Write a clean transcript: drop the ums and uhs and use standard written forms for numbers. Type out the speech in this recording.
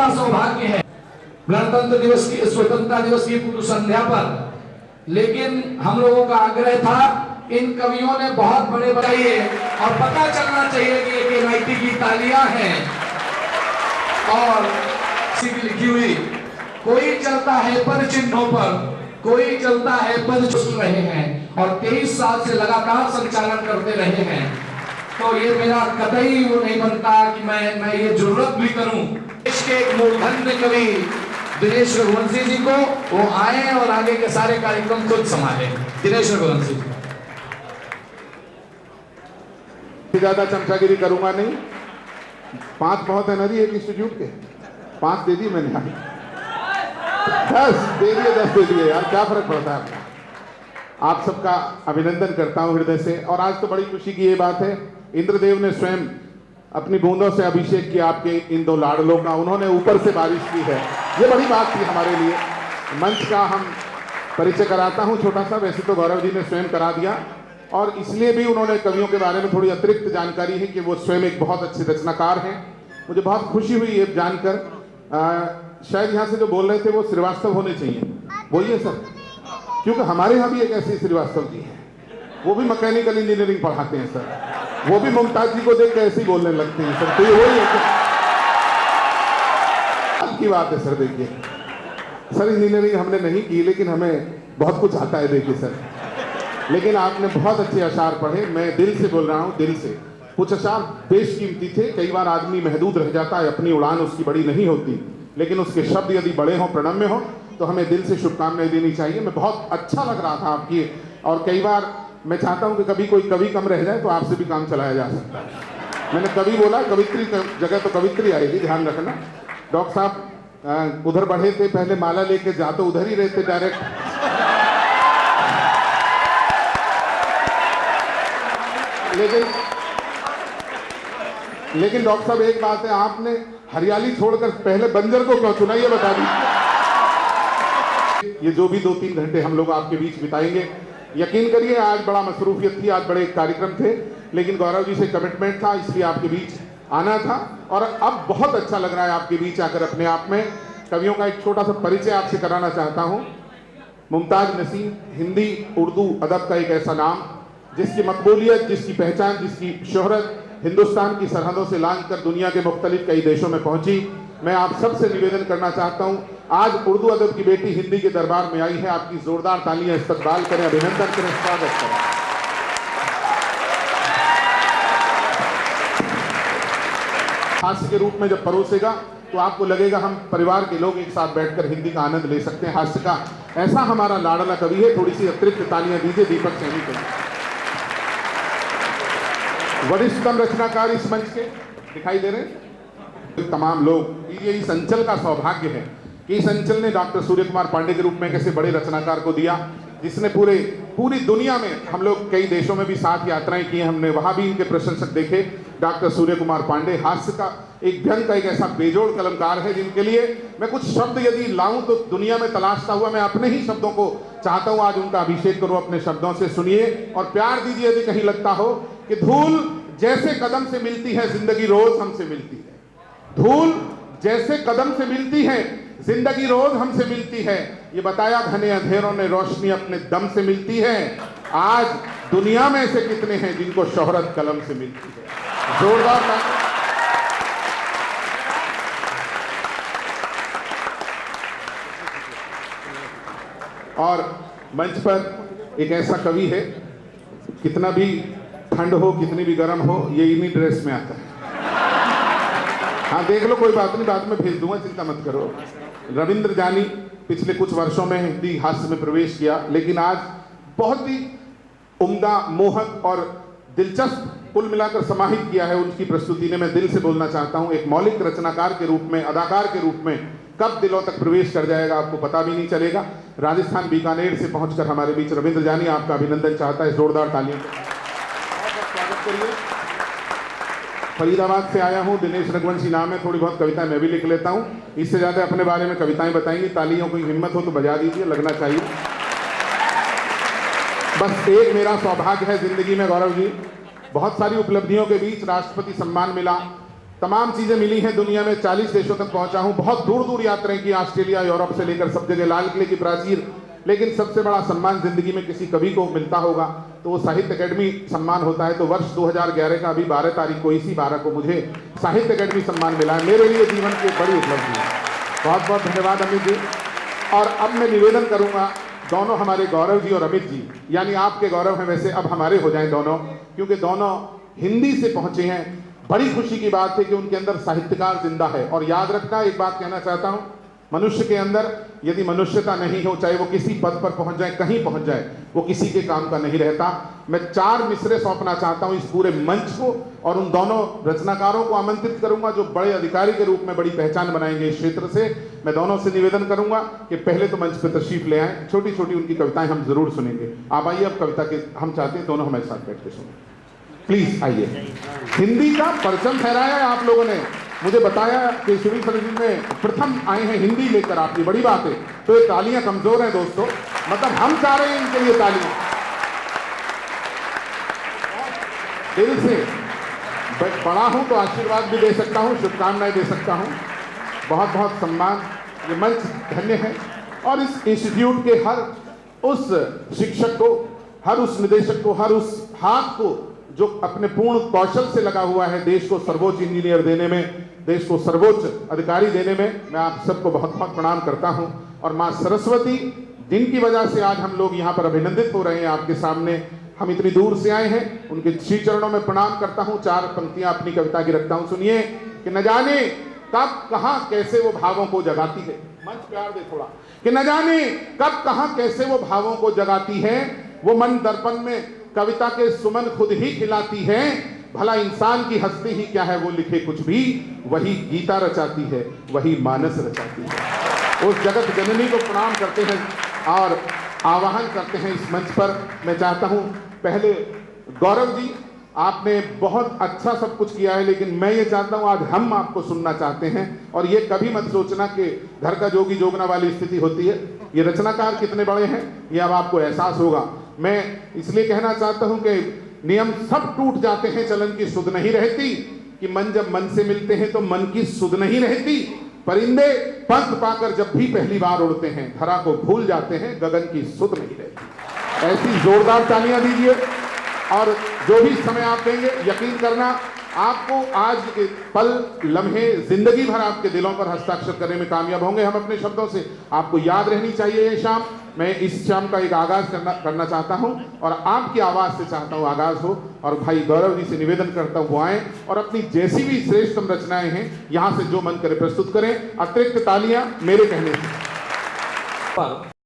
बड़ा सौभाग्य है गणतंत्र दिवस की, स्वतंत्रता दिवस की पूर्व संध्या पर। लेकिन हम लोगों का आग्रह था, इन कवियों ने बहुत बड़े बनाए और पता चलना चाहिए कि एक NIT की तालियां हैं और सीधी लिखी हुई। कोई चलता है पद चिन्हों पर, कोई चलता है पद चुन रहे हैं और 23 साल से लगातार संचालन करते रहे हैं। तो ये मेरा कतई वो नहीं बनता कि मैं ये जरूरत भी करूं। देश के एक मूर्धन्य कवि दिनेश रघुवंशी जी को वो आए और आगे के सारे कार्यक्रम खुद संभाले। दिनेश रघुवंशी जी। ज्यादा चमचागिरी करूंगा नहीं। 5 बहुत है ना जी, एक इंस्टीट्यूट के 5 दे दिए मैंने, 10 दे दिए, 10 दे दिए यार, क्या फर्क पड़ता है आपका। आप सबका अभिनंदन करता हूं हृदय से। और आज तो बड़ी खुशी की ये बात है, इंद्रदेव ने स्वयं अपनी बूंदों से अभिषेक किया आपके इन 2 लाडलों का, उन्होंने ऊपर से बारिश की है। ये बड़ी बात थी हमारे लिए। मंच का हम परिचय कराता हूं छोटा सा, वैसे तो गौरव जी ने स्वयं करा दिया और इसलिए भी उन्होंने कवियों के बारे में थोड़ी अतिरिक्त जानकारी है कि वो स्वयं एक बहुत अच्छे रचनाकार हैं। मुझे बहुत खुशी हुई ये जानकर। शायद यहाँ से जो बोल रहे थे वो श्रीवास्तव होने चाहिए, बोलिए सर, क्योंकि हमारे यहाँ भी एक ऐसे श्रीवास्तव जी हैं, वो भी मैकेनिकल इंजीनियरिंग पढ़ाते हैं सर, वो भी मुमताज जी को देख के ऐसे ही बोलने लगते हैं सर। तो ये वही है की बात है सर। देखिए सर, इंजीनियरिंग हमने नहीं की लेकिन हमें बहुत कुछ आता है। देखिए सर, लेकिन आपने बहुत अच्छे अशार पढ़े, मैं दिल से बोल रहा हूँ, दिल से। कुछ अशार बेशकीमती थे। कई बार आदमी महदूद रह जाता है, अपनी उड़ान उसकी बड़ी नहीं होती, लेकिन उसके शब्द यदि बड़े हों, प्रणम्य हों, तो हमें दिल से शुभकामनाएं देनी चाहिए। मैं बहुत अच्छा लग रहा था आपकी, और कई बार मैं चाहता हूं कि कभी कोई कवि कम रह जाए तो आपसे भी काम चलाया जा सकता है। मैंने कवि बोला, कवित्री जगह तो कवित्री आएगी, ध्यान रखना। डॉक्टर साहब उधर बढ़े थे, पहले माला लेके जा तो उधर ही रहते डायरेक्ट। लेकिन डॉक्टर साहब एक बात है, आपने हरियाली छोड़कर पहले बंजर को क्यों चुना, ये बता दीजिए। ये जो भी 2-3 घंटे हम लोग आपके बीच बिताएंगे, यकीन करिए आज बड़ा मसरूफियत थी, आज बड़े कार्यक्रम थे, लेकिन गौरव जी से कमिटमेंट था, इसलिए आपके बीच आना था। और अब बहुत अच्छा लग रहा है आपके बीच आकर अपने आप में। कवियों का एक छोटा सा परिचय आपसे कराना चाहता हूं। मुमताज नसीम हिंदी उर्दू अदब का एक ऐसा नाम जिसकी मकबूलियत, जिसकी पहचान, जिसकी शोहरत हिंदुस्तान की सरहदों से लांघ कर दुनिया के मुख्तलिफ कई देशों में पहुंची। मैं आप सबसे निवेदन करना चाहता हूं, आज उर्दू अदब की बेटी हिंदी के दरबार में आई है, आपकी जोरदार तालियां इस्तकबाल करें, अभिनंदन करें, स्वागत करें। हास्य के रूप में जब परोसेगा तो आपको लगेगा हम परिवार के लोग एक साथ बैठकर हिंदी का आनंद ले सकते हैं। हास्य का ऐसा हमारा लाडला कवि है। थोड़ी सी अतिरिक्त तालियां दीजिए दीपक सैनी को। वरिष्ठतम रचनाकार इस मंच के दिखाई दे रहे हैं तमाम लोग। ये इस अंचल का सौभाग्य है कि इस अंचल ने डॉक्टर सूर्य कुमार पांडे के रूप में कैसे बड़े रचनाकार को दिया, जिसने पूरी दुनिया में, हम लोग कई देशों में भी साथ यात्राएं की हैं, हमने वहां भी इनके प्रशंसक देखे। डॉक्टर सूर्य कुमार पांडे हास्य का एक व्यंग का एक ऐसा बेजोड़ कलमकार है, जिनके लिए मैं कुछ शब्द यदि लाऊं तो दुनिया में तलाशता हुआ मैं अपने ही शब्दों को चाहता हूं आज उनका अभिषेक करूं अपने शब्दों से। सुनिए और प्यार दीजिए यदि कहीं लगता हो कि धूल जैसे कदम से मिलती है जिंदगी रोज हमसे मिलती है। धूल जैसे कदम से मिलती है जिंदगी रोज हमसे मिलती है। ये बताया घने अंधेरों ने रोशनी अपने दम से मिलती है। आज दुनिया में से कितने हैं जिनको शोहरत कलम से मिलती है। जोरदार और मंच पर एक ऐसा कवि है, कितना भी ठंड हो, कितनी भी गर्म हो, ये इन्हीं ड्रेस में आता है। हाँ देख लो, कोई बात नहीं, बाद में भेज दूंगा, चिंता मत करो। रविंद्र जानी पिछले कुछ वर्षों में हिंदी हास्य में प्रवेश किया, लेकिन आज बहुत ही उम्दा, मोहक और दिलचस्प कुल मिलाकर समाहित किया है उनकी प्रस्तुति ने। मैं दिल से बोलना चाहता हूं, एक मौलिक रचनाकार के रूप में, अदाकार के रूप में कब दिलों तक प्रवेश कर जाएगा आपको पता भी नहीं चलेगा। राजस्थान बीकानेर से पहुंचकर हमारे बीच रविंद्र जानी आपका अभिनंदन चाहता है, जोरदार तालियों से स्वागत करिए। फरीदाबाद से आया हूं, दिनेश रघुवंशी नाम है, थोड़ी बहुत कविताएं मैं भी लिख लेता हूं। इससे ज्यादा अपने बारे में कविताएं बताएंगी। तालियों की हिम्मत हो तो बजा दीजिए, लगना चाहिए। बस एक मेरा सौभाग्य है जिंदगी में गौरव जी, बहुत सारी उपलब्धियों के बीच राष्ट्रपति सम्मान मिला, तमाम चीजें मिली हैं। दुनिया में 40 देशों तक पहुंचा हूं, बहुत दूर दूर यात्राएं की, ऑस्ट्रेलिया यूरोप से लेकर सब जगह, लाल किले की प्राचीर। लेकिन सबसे बड़ा सम्मान जिंदगी में किसी कवि को मिलता होगा तो वो साहित्य अकेडमी सम्मान होता है। तो वर्ष 2011 का अभी 12 तारीख को, इसी 12 को मुझे साहित्य अकेडमी सम्मान मिला है। मेरे लिए जीवन की बड़ी उपलब्धि है। बहुत बहुत धन्यवाद अमित जी। और अब मैं निवेदन करूंगा, दोनों हमारे गौरव जी और अमित जी, यानी आपके गौरव हैं वैसे, अब हमारे हो जाएं दोनों, क्योंकि दोनों हिंदी से पहुंचे हैं। बड़ी खुशी की बात है कि उनके अंदर साहित्यकार जिंदा है। और याद रखना, एक बात कहना चाहता हूं, मनुष्य के अंदर यदि मनुष्यता नहीं हो, चाहे वो किसी पद पर पहुंच जाए, कहीं पहुंच जाए, वो किसी के काम का नहीं रहता। मैं 4 मिसरे सौंपना चाहता हूं इस पूरे मंच को, और उन दोनों रचनाकारों को आमंत्रित करूंगा जो बड़े अधिकारी के रूप में बड़ी पहचान बनाएंगे इस क्षेत्र से। मैं दोनों से निवेदन करूंगा कि पहले तो मंच पर तशरीफ ले आए, छोटी छोटी उनकी कविताएं हम जरूर सुनेंगे। आप आइए, अब कविता के हम चाहते हैं दोनों हमारे साथ बैठ के सुने। प्लीज आइए। हिंदी का परचम फहराया है आप लोगों ने, मुझे बताया कि सिविल सर्विस में प्रथम आए हैं हिंदी लेकर, आपकी बड़ी बात है। तो ये तालियां कमजोर हैं दोस्तों, मतलब हम चाह रहे हैं इनके लिए तालियां दिल से। बड़ा हूं तो आशीर्वाद भी दे सकता हूं, शुभकामनाएं दे सकता हूं। बहुत बहुत सम्मान, ये मंच धन्य है। और इस इंस्टीट्यूट के हर उस शिक्षक को, हर उस निदेशक को, हर उस हाथ को जो अपने पूर्ण कौशल से लगा हुआ है देश को सर्वोच्च इंजीनियर देने में, देश को सर्वोच्च अधिकारी देने में, मैं आप सबको बहुत बहुत प्रणाम करता हूं। और मां सरस्वती, जिनकी वजह से आज हम लोग यहां पर अभिनंदित हो रहे हैं आपके सामने, हम इतनी दूर से आए हैं, उनके श्री चरणों में प्रणाम करता हूं। 4 पंक्तियां अपनी कविता की रखता हूं, सुनिए। कि न जाने कब कहां कैसे वो भावों को जगाती है, मंच प्यार दे थोड़ा। कि न जाने कब कहां कैसे वो भावों को जगाती है, वो मन दर्पण में कविता के सुमन खुद ही खिलाती है। भला इंसान की हस्ती ही क्या है, वो लिखे कुछ भी, वही गीता रचाती है, वही मानस रचाती है। उस जगत जननी को प्रणाम करते हैं और आवाहन करते हैं इस मंच पर। मैं चाहता हूं, पहले गौरव जी, आपने बहुत अच्छा सब कुछ किया है, लेकिन मैं ये चाहता हूं आज हम आपको सुनना चाहते हैं। और ये कभी मत सोचना कि घर का जोगी जोगना वाली स्थिति होती है। ये रचनाकार कितने बड़े हैं, ये अब आपको एहसास होगा। मैं इसलिए कहना चाहता हूं कि नियम सब टूट जाते हैं, चलन की सुध नहीं रहती। कि मन जब मन से मिलते हैं तो मन की सुध नहीं रहती। परिंदे पंख पाकर जब भी पहली बार उड़ते हैं, धरा को भूल जाते हैं, गगन की सुध नहीं रहती। ऐसी जोरदार तालियां दीजिए। और जो भी समय आप देंगे, यकीन करना आपको आज के पल, लम्हे, जिंदगी भर आपके दिलों पर हस्ताक्षर करने में कामयाब होंगे हम अपने शब्दों से। आपको याद रहनी चाहिए ये शाम। मैं इस शाम का एक आगाज करना चाहता हूं, और आपकी आवाज से चाहता हूं आगाज हो। और भाई गौरव जी से निवेदन करता हूं वो आए और अपनी जैसी भी श्रेष्ठतम रचनाएं हैं यहां से जो मन करे प्रस्तुत करें। अतिरिक्त तालियां मेरे कहने से।